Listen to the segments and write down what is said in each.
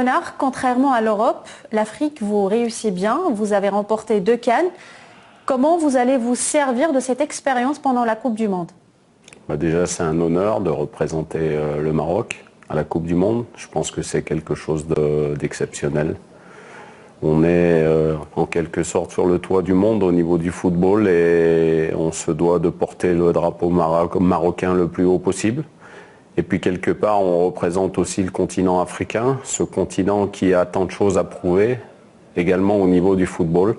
Renard, contrairement à l'Europe, l'Afrique, vous réussissez bien, vous avez remporté 2 CAN. Comment vous allez vous servir de cette expérience pendant la Coupe du Monde? Déjà, c'est un honneur de représenter le Maroc à la Coupe du Monde. Je pense que c'est quelque chose d'exceptionnel. On est en quelque sorte sur le toit du monde au niveau du football et on se doit de porter le drapeau marocain le plus haut possible. Et puis quelque part, on représente aussi le continent africain, ce continent qui a tant de choses à prouver, également au niveau du football.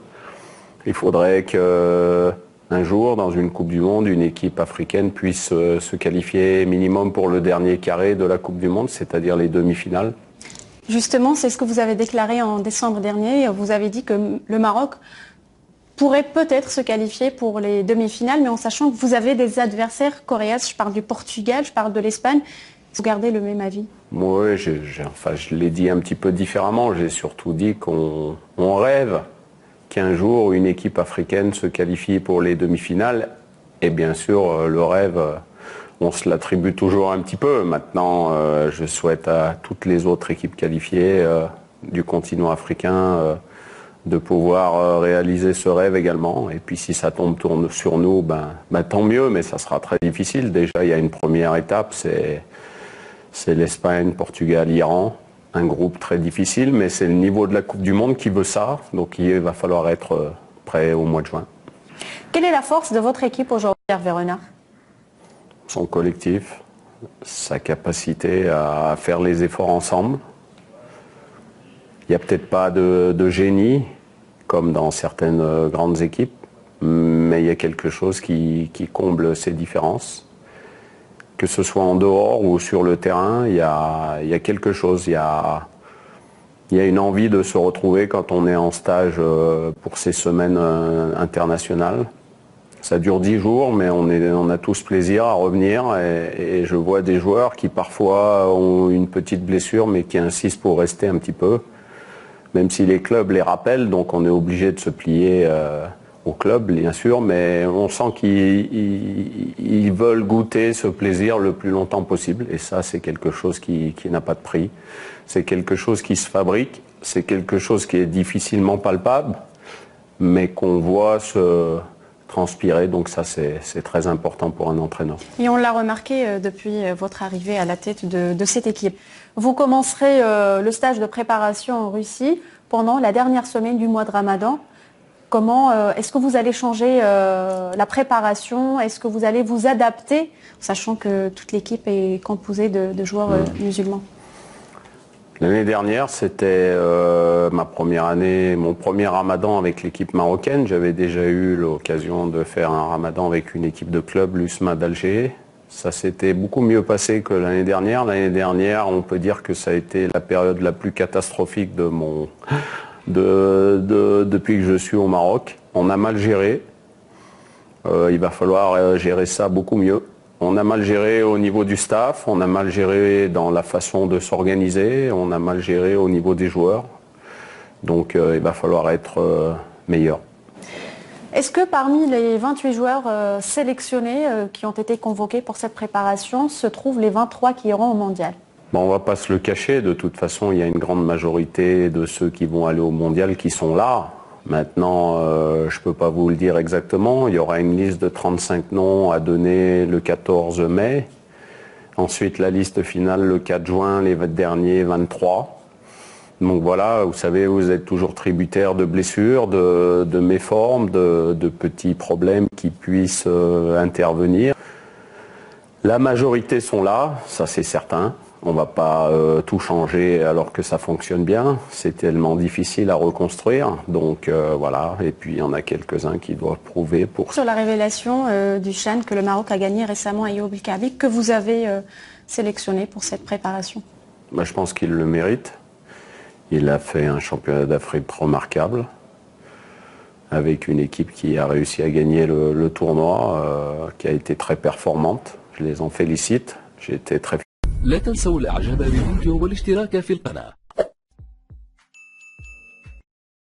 Il faudrait qu'un jour, dans une Coupe du Monde, une équipe africaine puisse se qualifier minimum pour le dernier carré de la Coupe du Monde, c'est-à-dire les demi-finales. Justement, c'est ce que vous avez déclaré en décembre dernier. Vous avez dit que le Maroc pourrait peut-être se qualifier pour les demi-finales, mais en sachant que vous avez des adversaires coriaces. Je parle du Portugal, je parle de l'Espagne. Vous gardez le même avis? Oui, je l'ai dit un petit peu différemment. J'ai surtout dit qu'on rêve qu'un jour une équipe africaine se qualifie pour les demi-finales. Et bien sûr, le rêve, on se l'attribue toujours un petit peu. Maintenant, je souhaite à toutes les autres équipes qualifiées du continent africain de pouvoir réaliser ce rêve également. Et puis si ça tombe sur nous, tant mieux, mais ça sera très difficile. Déjà, il y a une première étape, c'est l'Espagne, Portugal, Iran. Un groupe très difficile, mais c'est le niveau de la Coupe du Monde qui veut ça. Donc il va falloir être prêt au mois de juin. Quelle est la force de votre équipe aujourd'hui, Hervé Renard? Son collectif, sa capacité à faire les efforts ensemble. Il n'y a peut-être pas de génie, comme dans certaines grandes équipes, mais il y a quelque chose qui comble ces différences. Que ce soit en dehors ou sur le terrain, il y a quelque chose. Il y a une envie de se retrouver quand on est en stage pour ces semaines internationales. Ça dure 10 jours, mais on a tous plaisir à revenir. Et je vois des joueurs qui parfois ont une petite blessure, mais qui insistent pour rester un petit peu. Même si les clubs les rappellent, donc on est obligé de se plier au club, bien sûr, mais on sent qu'ils veulent goûter ce plaisir le plus longtemps possible. Et ça, c'est quelque chose qui n'a pas de prix. C'est quelque chose qui se fabrique, c'est quelque chose qui est difficilement palpable, mais qu'on voit se transpirer. Donc ça, c'est très important pour un entraîneur. Et on l'a remarqué depuis votre arrivée à la tête de cette équipe. Vous commencerez le stage de préparation en Russie pendant la dernière semaine du mois de Ramadan. Comment est-ce que vous allez changer la préparation? Est-ce que vous allez vous adapter, sachant que toute l'équipe est composée de joueurs musulmans? L'année dernière, c'était ma première année, mon premier ramadan avec l'équipe marocaine. J'avais déjà eu l'occasion de faire un ramadan avec une équipe de club, l'USMA d'Alger. Ça s'était beaucoup mieux passé que l'année dernière. L'année dernière, on peut dire que ça a été la période la plus catastrophique depuis que je suis au Maroc. On a mal géré. Il va falloir gérer ça beaucoup mieux. On a mal géré au niveau du staff, on a mal géré dans la façon de s'organiser, on a mal géré au niveau des joueurs. Donc il va falloir être meilleur. Est-ce que parmi les 28 joueurs sélectionnés qui ont été convoqués pour cette préparation se trouvent les 23 qui iront au mondial? On ne va pas se le cacher, de toute façon il y a une grande majorité de ceux qui vont aller au mondial qui sont là. Maintenant, je ne peux pas vous le dire exactement. Il y aura une liste de 35 noms à donner le 14 mai. Ensuite, la liste finale le 4 juin, les derniers 23. Donc voilà, vous savez, vous êtes toujours tributaire de blessures, de méformes, de petits problèmes qui puissent intervenir. La majorité sont là, ça c'est certain. On ne va pas tout changer alors que ça fonctionne bien. C'est tellement difficile à reconstruire. Donc voilà, et puis il y en a quelques-uns qui doivent prouver pour... Sur la révélation du CHAN que le Maroc a gagné récemment à Ayoub El Kaabi, que vous avez sélectionné pour cette préparation? Je pense qu'il le mérite. Il a fait un championnat d'Afrique remarquable avec une équipe qui a réussi à gagner le tournoi, qui a été très performante. Je les en félicite. J'ai été très... لا تنسوا الاعجاب بالفيديو والاشتراك في القناة.